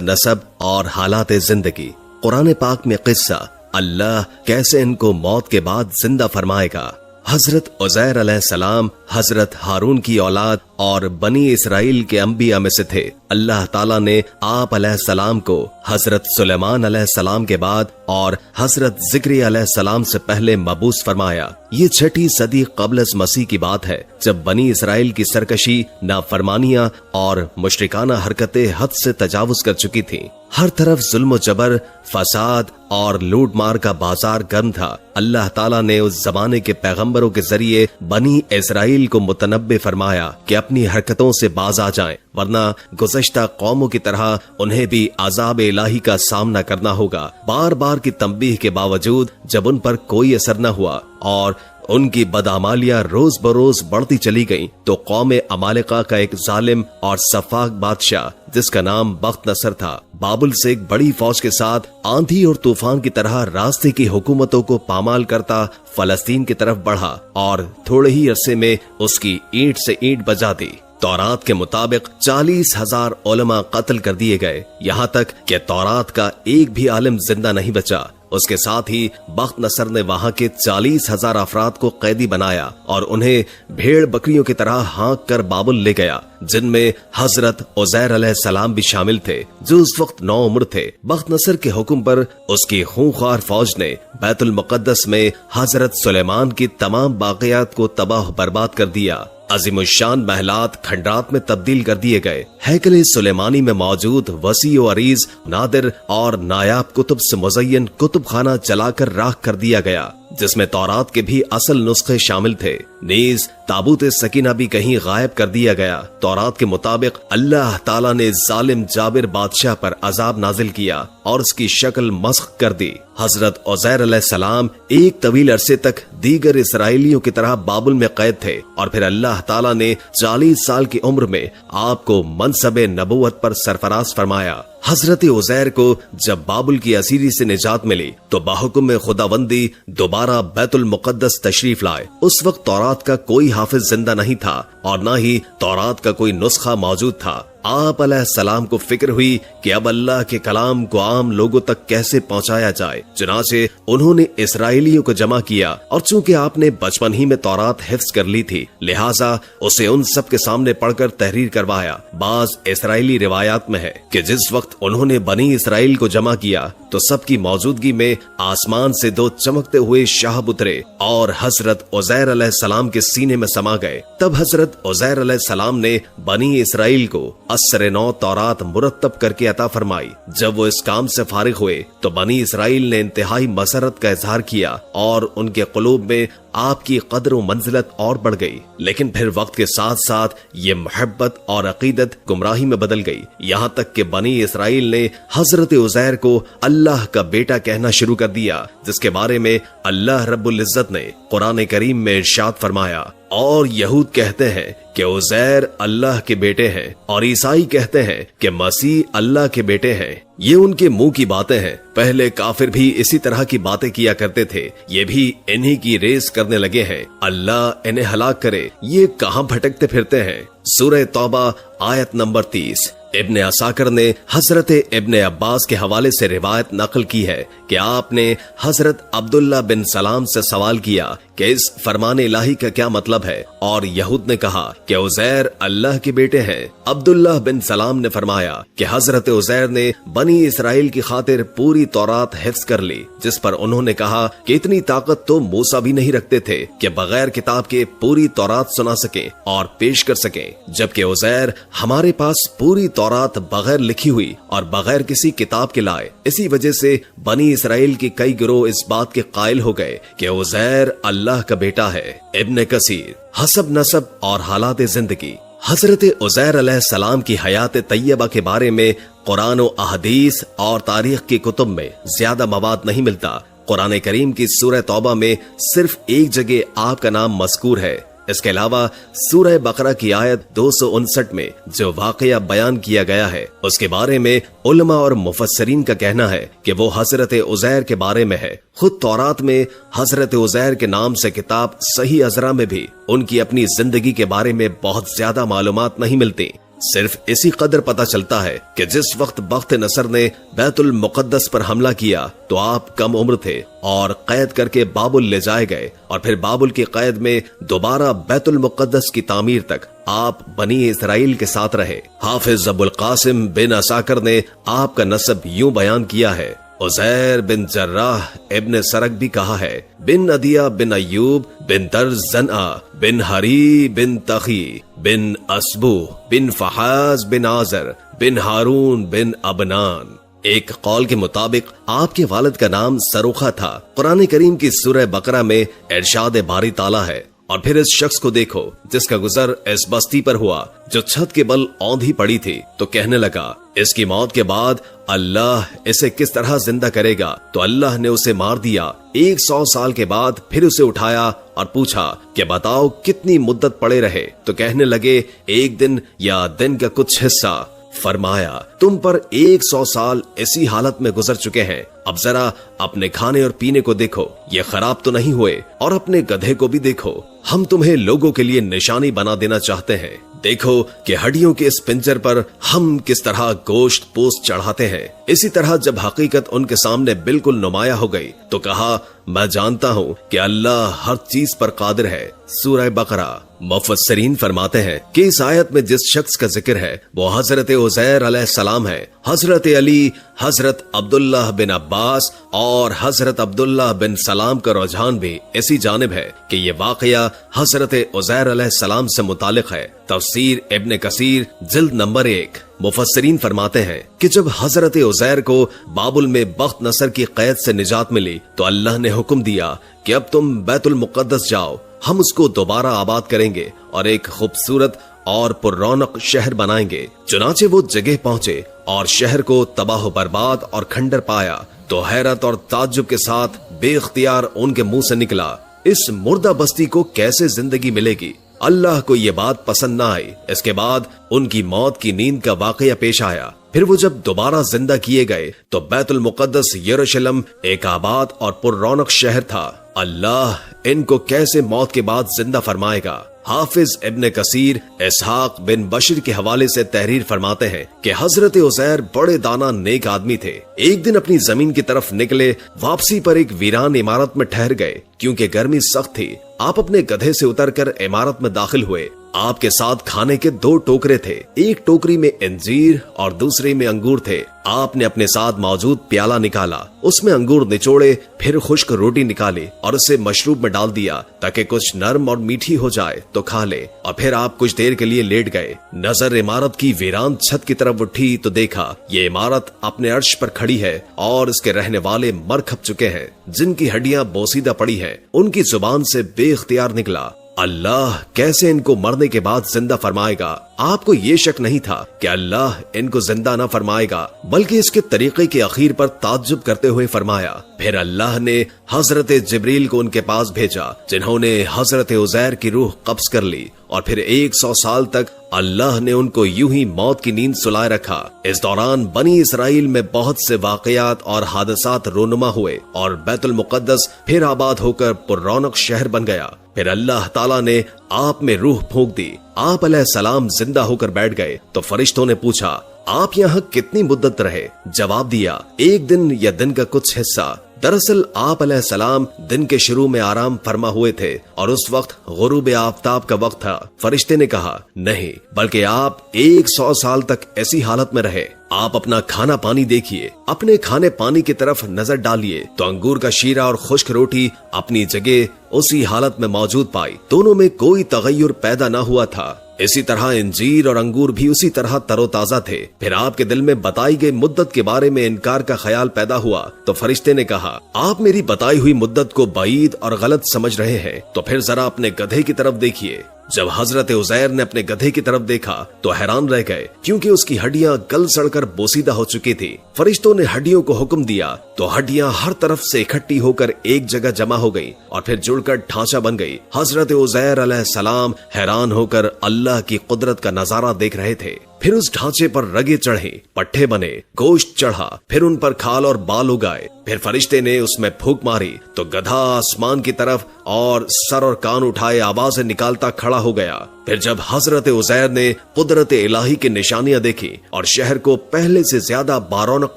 حسب نسب اور حالات زندگی۔ قرآن پاک میں قصہ اللہ کیسے ان کو موت کے بعد زندہ فرمائے گا۔ حضرت عزیر علیہ السلام حضرت ہارون کی اولاد اور بنی اسرائیل کے انبیاء میں سے تھے۔ اللہ تعالیٰ نے آپ علیہ السلام کو حضرت سلیمان علیہ السلام کے بعد اور حضرت زکریا علیہ السلام سے پہلے مبعوث فرمایا۔ یہ 6 صدی قبل از مسیح کی بات ہے، جب بنی اسرائیل کی سرکشی، نافرمانیاں اور مشرکانہ حرکتیں حد سے تجاوز کر چکی تھیں۔ ہر طرف ظلم و جبر، فساد اور لوٹ مار کا بازار گرم تھا۔ اللہ تعالیٰ نے اس زمانے کے پیغمبروں کے ذریعے بنی اسرائیل کو متنبع فرمایا کہ اپنی حرکتوں سے باز آ جائیں، ورنہ گزشتہ قوموں کی طرح انہیں بھی عذاب الہی کا سامنا کرنا ہوگا۔ بار بار کی تنبیہ کے باوجود جب ان پر کوئی اثر نہ ہوا اور ان کی بدعمالیاں روز بروز بڑھتی چلی گئیں تو قوم عمالقہ کا ایک ظالم اور سفاک بادشاہ جس کا نام بخت نصر تھا، بابل سے ایک بڑی فوج کے ساتھ آندھی اور طوفان کی طرح راستے کی حکومتوں کو پامال کرتا فلسطین کی طرف بڑھا اور تھوڑے ہی عرصے میں اس کی اینٹ سے اینٹ بجا دی۔ تورات کے مطابق 40,000 علماء قتل کر دیے گئے، یہاں تک کہ تورات کا ایک بھی عالم زندہ نہیں بچا۔ اس کے ساتھ ہی بخت نصر نے وہاں کے 40,000 افراد کو قیدی بنایا اور انہیں بھیڑ بکریوں کی طرح ہانک کر بابل لے گیا، جن میں حضرت عزیر علیہ السلام بھی شامل تھے جو اس وقت نوعمر تھے۔ بخت نصر کے حکم پر اس کی خونخوار فوج نے بیت المقدس میں حضرت سلیمان کی تمام باقیات کو تباہ برباد کر دیا۔ عظیم الشان محلات کھنڈرات میں تبدیل کر دیے گئے۔ ہیکل سلیمانی میں موجود وسیع و عریض، نادر اور نایاب کتب سے مزین کتب خانہ جلا کر راکھ کر دیا گیا، جس میں تورات کے بھی اصل نسخے شامل تھے۔ نیز تابوت سکینہ بھی کہیں غائب کر دیا گیا۔ تورات کے مطابق اللہ تعالیٰ نے ظالم جابر بادشاہ پر عذاب نازل کیا اور اس کی شکل مسخ کر دی۔ حضرت عزیر علیہ السلام ایک طویل عرصے تک دیگر اسرائیلیوں کی طرح بابل میں قید تھے، اور پھر اللہ تعالیٰ نے 40 سال کی عمر میں آپ کو منصب نبوت پر سرفراز فرمایا۔ حضرت عزیر کو جب بابل کی اسیری سے نجات ملی تو بحکم خداوندی دوبارہ بیت المقدس تشریف لائے۔ اس وقت تورات کا کوئی حافظ زندہ نہیں تھا اور نہ ہی تورات کا کوئی نسخہ موجود تھا۔ آپ علیہ السلام کو فکر ہوئی کہ اب اللہ کے کلام کو عام لوگوں تک کیسے پہنچایا جائے، چنانچہ انہوں نے اسرائیلیوں کو جمع کیا، اور چونکہ آپ نے بچپن ہی میں تورات حفظ کر لی تھی لہٰذا اسے ان سب کے سامنے پڑھ کر تحریر کروایا۔ بعض اسرائیلی روایات میں ہے کہ جس وقت انہوں نے بنی اسرائیل کو جمع کیا تو سب کی موجودگی میں آسمان سے 2 چمکتے ہوئے شہاب اترے اور حضرت عزیر علیہ السلام کے سینے میں سما گئے۔ تب حضرت عزیر علیہ السلام نے بنی اسرائیل کو اثر نو تورات مرتب کر کے عطا فرمائی۔ جب وہ اس کام سے فارغ ہوئے تو بنی اسرائیل نے انتہائی مسرت کا اظہار کیا اور ان کے قلوب میں آپ کی قدر و منزلت اور بڑھ گئی، لیکن پھر وقت کے ساتھ ساتھ یہ محبت اور عقیدت گمراہی میں بدل گئی، یہاں تک کہ بنی اسرائیل نے حضرت عزیر کو اللہ کا بیٹا کہنا شروع کر دیا، جس کے بارے میں اللہ رب العزت نے قرآن کریم میں ارشاد فرمایا، اور یہود کہتے ہیں کہ عزیر اللہ کے بیٹے ہیں اور عیسائی کہتے ہیں کہ مسیح اللہ کے بیٹے ہیں۔ یہ ان کے منہ کی باتیں ہیں، پہلے کافر بھی اسی طرح کی باتیں کیا کرتے تھے، یہ بھی انہی کی ریس کرنے لگے ہیں، اللہ انہیں ہلاک کرے، یہ کہاں بھٹکتے پھرتے ہیں۔ سورہ توبہ آیت نمبر 30۔ ابن عساکر نے حضرت ابن عباس کے حوالے سے روایت نقل کی ہے کہ آپ نے حضرت عبداللہ بن سلام سے سوال کیا کہ اس فرمان الہی کا کیا مطلب ہے، اور یہود نے کہا کہ عزیر اللہ کے بیٹے ہیں۔ عبداللہ بن سلام نے فرمایا کہ حضرت عزیر نے بنی اسرائیل کی خاطر پوری تورات حفظ کر لی، جس پر انہوں نے کہا کہ اتنی طاقت تو موسیٰ بھی نہیں رکھتے تھے کہ بغیر کتاب کے پوری تورات سنا سکیں اور پیش کر سکیں، جبکہ عزیر ہمارے پاس پوری تورات بغیر لکھی ہوئی اور بغیر کسی کتاب کے لائے۔ اسی وجہ سے بنی اسرائیل کے کئی گروہ اس بات کے قائل ہو گئے کہ عزیر اللہ کا بیٹا ہے۔ ابن کثیر۔ حسب نسب اور حالات زندگی۔ حضرت عزیر علیہ السلام کی حیات طیبہ کے بارے میں قرآن و احادیث اور تاریخ کی کتب میں زیادہ مواد نہیں ملتا۔ قرآن کریم کی سورہ توبہ میں صرف ایک جگہ آپ کا نام مذکور ہے۔ اس کے علاوہ سورہ بقرہ کی آیت 259 میں جو واقعہ بیان کیا گیا ہے اس کے بارے میں علماء اور مفسرین کا کہنا ہے کہ وہ حضرت عزیر کے بارے میں ہے۔ خود تورات میں حضرت عزیر کے نام سے کتاب صحیح عذرا میں بھی ان کی اپنی زندگی کے بارے میں بہت زیادہ معلومات نہیں ملتی۔ सिर्फ इसी कदर पता चलता है कि जिस वक्त बख्त नसर ने बैतुल मुकद्दस पर हमला किया तो आप कम उम्र थे और कैद करके बाबुल ले जाए गए, और फिर बाबुल की कैद में दोबारा बैतुल मुकद्दस की तामीर तक आप बनी इसराइल के साथ रहे। हाफिज अबुल कासिम बिन असाकर ने आपका नसब यूं बयान किया है, उज़ैर बिन जर्राह इब्न सरक भी कहा है, बिन अदिया बिन अयूब बिन दरजना बिन हरी बिन तखी बिन असबू बिन फहाज बिन आजर बिन हारून बिन अबनान। एक कौल के मुताबिक आपके वालिद का नाम सरूखा था। कुरान करीम की सूरह बकरा में इरशाद बारी ताला है, और फिर इस शख्स को देखो जिसका गुजर इस बस्ती पर हुआ जो छत के बल औंधी पड़ी थी, तो कहने लगा इसकी मौत के बाद अल्लाह इसे किस तरह जिंदा करेगा। तो अल्लाह ने उसे मार दिया। 100 साल के बाद फिर उसे उठाया और पूछा कि बताओ कितनी मुद्दत पड़े रहे। तो कहने लगे एक दिन या दिन का कुछ हिस्सा। फरमाया तुम पर 100 साल इसी हालत में गुजर चुके हैं। अब जरा अपने खाने और पीने को देखो, ये खराब तो नहीं हुए, और अपने गधे को भी देखो। हम तुम्हें लोगों के लिए निशानी बना देना चाहते हैं। देखो कि हड्डियों के इस पिंजर पर हम किस तरह गोश्त पोस्ट चढ़ाते हैं। इसी तरह जब हकीकत उनके सामने बिल्कुल नुमाया हो गई तो कहा मैं जानता हूँ कि अल्लाह हर चीज पर कादिर है। सूरह बकरा। मुफस्सिरीन फरमाते हैं कि इस आयत में जिस शख्स का जिक्र है वो हजरत उज़ैर अलैहिस्सलाम है। हजरत अली, हजरत अब्दुल्लाह बिन अब्बास और हजरत अब्दुल्लाह बिन सलाम का रुझान भी इसी जानिब है कि ये वाकया हजरत उज़ैर अलैहिस्सलाम से मुतालिक है। तफसीर इब्न कसीर जिल्द नंबर 1। मुफस्सिरीन फरमाते हैं कि जब हजरत उज़ैर को बाबुल में बख्त नसर की कैद से निजात मिली तो अल्लाह ने हुक्म दिया कि अब तुम बैतुल मुकद्दस जाओ, हम उसको दोबारा आबाद करेंगे और एक खूबसूरत और पुररौनक शहर बनाएंगे। चुनाचे वो जगह पहुंचे और शहर को तबाह बर्बाद और खंडर पाया तो हैरत और ताज्जुब के साथ बेख्तियार उनके मुंह से निकला, इस मुर्दा बस्ती को कैसे जिंदगी मिलेगी। अल्लाह को ये बात पसंद न आई। इसके बाद उनकी मौत की नींद का वाकया पेश आया। फिर वो जब दोबारा जिंदा किए गए तो बैतुल मुकद्दस यरूशलेम एक आबाद और पुररौनक शहर था। अल्लाह इनको कैसे मौत के बाद जिंदा फरमाएगा। हाफिज इब्न कसीर इसहाक बिन बशीर के हवाले से तहरीर फरमाते हैं कि हजरत उज़ैर बड़े दाना नेक आदमी थे। एक दिन अपनी जमीन की तरफ निकले, वापसी पर एक वीरान इमारत में ठहर गए। क्योंकि गर्मी सख्त थी, आप अपने गधे से उतरकर इमारत में दाखिल हुए। आपके साथ खाने के 2 टोकरे थे, एक टोकरी में इंजीर और दूसरे में अंगूर थे। आपने अपने साथ मौजूद प्याला निकाला, उसमें अंगूर निचोड़े, फिर खुश्क रोटी निकाली और उसे मशरूब में डाल दिया ताकि कुछ नरम और मीठी हो जाए तो खा ले। और फिर आप कुछ देर के लिए लेट गए। नजर इमारत की वीरान छत की तरफ उठी तो देखा ये इमारत अपने अर्श पर खड़ी है और इसके रहने वाले मर खप चुके हैं। जिनकी हड्डियां बोसीदा पड़ी हैं, उनकी जुबान से बेख्तियार निकला, अल्लाह कैसे इनको मरने के बाद जिंदा फरमाएगा। आपको ये शक नहीं था कि अल्लाह इनको जिंदा न फरमाएगा, बल्कि इसके तरीके के अखीर पर ताज्जुब करते हुए फरमाया। फिर अल्लाह ने हजरत जिब्रील को उनके पास भेजा, जिन्होंने हजरत उज़ैर की रूह कब्ज कर ली और फिर 100 साल तक अल्लाह ने उनको यूं ही मौत की नींद सुलाए रखा। इस दौरान बनी इसराइल में बहुत से वाकयात और हादसात रोनुमा हुए और बैतुल मुकद्दस फिर आबाद होकर पुररौनक शहर बन गया। फिर अल्लाह ताला ने आप में रूह फूंक दी। आप अलैहिस्सलाम जिंदा होकर बैठ गए तो फरिश्तों ने पूछा आप यहाँ कितनी मुद्दत रहे। जवाब दिया 1 दिन या दिन का कुछ हिस्सा। दरअसल आप अलैहिस्सलाम दिन के शुरू में आराम फरमा हुए थे और उस वक्त गुरूब आफ्ताब का वक्त था। फरिश्ते ने कहा नहीं, बल्कि आप 100 साल तक ऐसी हालत में रहे। आप अपना खाना पानी देखिए, अपने खाने पानी की तरफ नजर डालिए तो अंगूर का शीरा और खुश्क रोटी अपनी जगह उसी हालत में मौजूद पाई। दोनों में कोई तगय्युर पैदा न हुआ था। इसी तरह इंजीर और अंगूर भी उसी तरह तरोताजा थे। फिर आपके दिल में बताई गई मुद्दत के बारे में इनकार का ख्याल पैदा हुआ तो फरिश्ते ने कहा आप मेरी बताई हुई मुद्दत को बाईद और गलत समझ रहे हैं, तो फिर जरा अपने गधे की तरफ देखिए। जब हजरत उज़ैर ने अपने गधे की तरफ देखा तो हैरान रह गए, क्योंकि उसकी हड्डियां गल सड़कर बोसीदा हो चुकी थी। फरिश्तों ने हड्डियों को हुक्म दिया तो हड्डियां हर तरफ से इकट्ठी होकर एक जगह जमा हो गई और फिर जुड़कर ढांचा बन गई। हजरत उज़ैर अलैहिस्सलाम हैरान होकर अल्लाह की कुदरत का नजारा देख रहे थे। फिर उस ढांचे पर रगे चढ़े, पट्टे बने, गोश्त चढ़ा, फिर उन पर खाल और बाल उगाए। फिर फरिश्ते ने उसमें फूंक मारी तो गधा आसमान की तरफ और सर और कान उठाए आवाजें निकालता खड़ा हो गया। फिर जब हजरत उजैर ने कुदरत इलाही की निशानियां देखी और शहर को पहले से ज्यादा बारौनक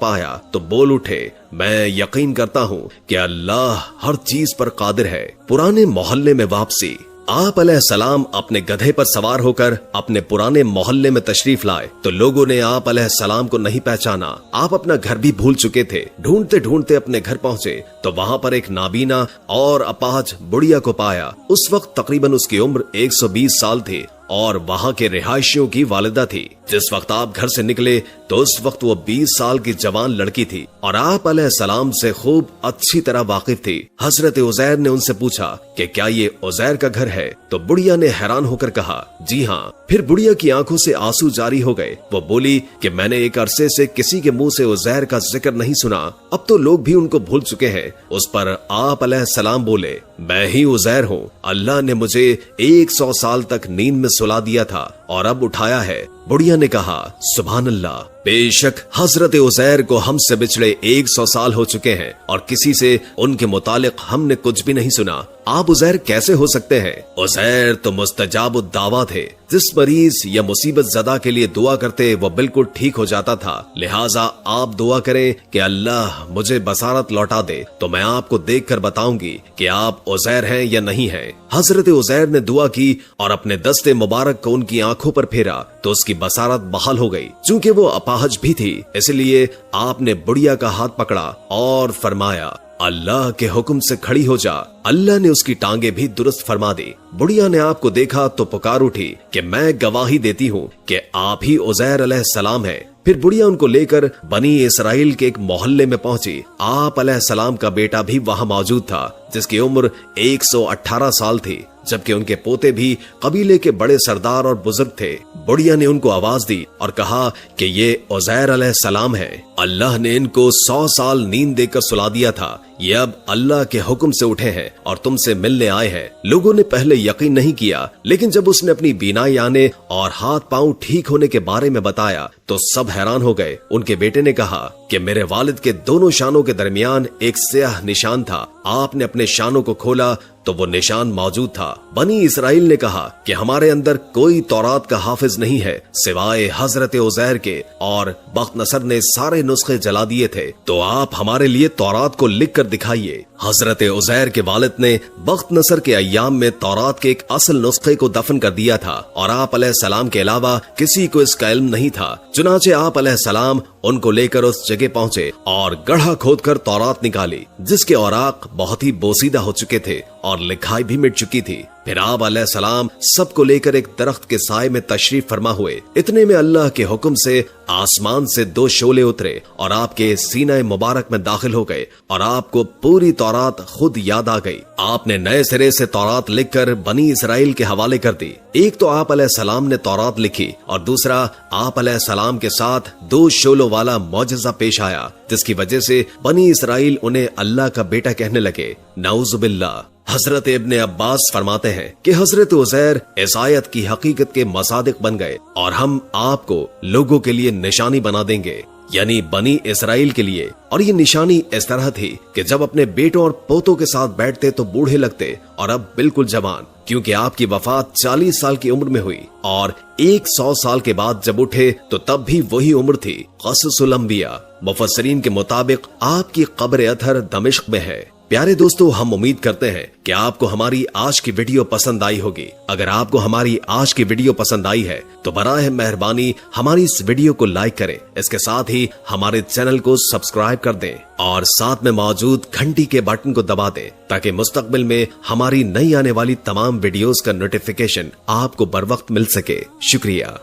पाया तो बोल उठे, मैं यकीन करता हूँ कि अल्लाह हर चीज पर कादिर है। पुराने मोहल्ले में वापसी। आप अलैहिस्सलाम अपने गधे पर सवार होकर अपने पुराने मोहल्ले में तशरीफ लाए तो लोगों ने आप अलैहिस्सलाम को नहीं पहचाना। आप अपना घर भी भूल चुके थे। ढूंढते ढूंढते अपने घर पहुंचे तो वहां पर एक नाबीना और अपाहज बुढ़िया को पाया। उस वक्त तकरीबन उसकी उम्र 120 साल थी और वहां के रिहायशियों की वालिदा थी। जिस वक्त आप घर से निकले तो उस वक्त वो 20 साल की जवान लड़की थी और आप अलैहिस्सलाम से खूब अच्छी तरह वाकिफ थी। हजरत उजैर ने उनसे पूछा कि क्या ये उजैर का घर है? तो बुढ़िया ने हैरान होकर कहा, जी हाँ। फिर बुढ़िया की आंखों से आंसू जारी हो गए। वो बोली कि मैंने एक अरसे से किसी के मुंह से उजैर का जिक्र नहीं सुना, अब तो लोग भी उनको भूल चुके हैं। उस पर आप अलैहिस्सलाम बोले, मैं ही उजैर हूँ। अल्लाह ने मुझे 100 साल तक नींद में सुला दिया था और अब उठाया है। बुढ़िया ने कहा, सुभान अल्लाह, बेशक हजरत उजैर को हमसे बिछड़े 100 साल हो चुके हैं और किसी से उनके मुतालिक हमने कुछ भी नहीं सुना। आप उजैर कैसे हो सकते हैं? उजैर तो मुस्तजाबुद दावा थे। जिस मरीज या मुसीबत ज़दा के लिए दुआ करते वो बिल्कुल ठीक हो जाता था। लिहाजा आप दुआ करें कि अल्लाह मुझे बसारत लौटा दे तो मैं आपको देखकर बताऊंगी कि आप उजैर हैं या नहीं हैं। हजरत उजैर ने दुआ की और अपने दस्ते मुबारक को उनकी आंखों पर फेरा तो उसकी बसारत बहाल हो गई। चूंकि वो अपाहज भी थी इसलिए आपने बुढ़िया का हाथ पकड़ा और फरमाया, अल्लाह के हुक्म से खड़ी हो जा। अल्लाह ने उसकी टांगे भी दुरुस्त फरमा दी। बुढ़िया ने आपको देखा तो पुकार उठी कि मैं गवाही देती हूँ कि आप ही उजैर अलैहिस्सलाम हैं। फिर बुढ़िया उनको लेकर बनी इसराइल के एक मोहल्ले में पहुंची। आप अलैहिस्सलाम का बेटा भी वहां मौजूद था जिसकी उम्र 118 साल थी, जबकि उनके पोते भी कबीले के बड़े सरदार और बुजुर्ग थे। बुढ़िया ने उनको आवाज दी और कहा कि ये उजैर अलैहिस्सलाम है। अल्लाह ने इनको 100 साल नींद देकर सुला दिया था। ये अब अल्लाह के हुक्म से उठे हैं और तुमसे मिलने आए हैं। लोगों ने पहले यकीन नहीं किया, लेकिन जब उसने अपनी बीनाई आने और हाथ पांव ठीक होने के बारे में बताया तो सब हैरान हो गए। उनके बेटे ने कहा कि मेरे वालिद के दोनों शानों के दरमियान एक स्याह निशान था। आपने अपने शानों को खोला तो वो निशान मौजूद था। बनी इसराइल ने कहा कि हमारे अंदर कोई तौरात का हाफिज नहीं है सिवाय हजरत उजैर के, और बख्तनसर ने सारे नुस्खे जला दिए थे, तो आप हमारे लिए तौरात को लिख कर दिखाइए। हजरत उजैर के वालिद ने बख्तनसर के अय्याम में तौरात के एक असल नुस्खे को दफन कर दिया था और आप अलैहिस्सलाम के अलावा किसी को इसका इल्म नहीं था। चुनाचे आप अलैहिस्सलाम उनको लेकर उस जगह पहुंचे और गड्ढा खोदकर तौरात निकाली जिसके औराक बहुत ही बोसीदा हो चुके थे और लिखाई भी मिट चुकी थी। फिर आप अलैहिस्सलाम सबको लेकर एक दरख्त के साए में तशरीफ फरमा हुए। इतने में अल्लाह के हुक्म से आसमान से 2 शोले उतरे और आपके सीना मुबारक में दाखिल हो गए और आपको पूरी तौरात खुद याद आ गई। आपने नए सिरे से तौरात लिखकर बनी इसराइल के हवाले कर दी। एक तो आप अलैहिस्सलाम ने तौरात लिखी और दूसरा आप अलैहिस्सलाम के साथ 2 शोलों वाला मौजज़ा पेश आया जिसकी वजह से बनी इसराइल उन्हें अल्लाह का बेटा कहने लगे। नाउज़ुबिल्लाह। हजरत इब्ने अब्बास फरमाते हैं कि हजरत उजैर इस आयत की हकीकत के मसादिक बन गए और हम आपको लोगों के लिए निशानी बना देंगे, यानी बनी इसराइल के लिए। और ये निशानी इस तरह थी कि जब अपने बेटों और पोतों के साथ बैठते तो बूढ़े लगते और अब बिल्कुल जवान, क्योंकि आपकी वफात 40 साल की उम्र में हुई और 100 साल के बाद जब उठे तो तब भी वही उम्र थी। क़ससुल अंबिया। मुफस्सिरीन के मुताबिक आपकी कब्र अतहर दमिश्क में है। प्यारे दोस्तों, हम उम्मीद करते हैं कि आपको हमारी आज की वीडियो पसंद आई होगी। अगर आपको हमारी आज की वीडियो पसंद आई है तो बराए मेहरबानी हमारी इस वीडियो को लाइक करें। इसके साथ ही हमारे चैनल को सब्सक्राइब कर दें और साथ में मौजूद घंटी के बटन को दबा दें ताकि मुस्तकबिल में हमारी नई आने वाली तमाम वीडियोस का नोटिफिकेशन आपको बर वक्त मिल सके। शुक्रिया।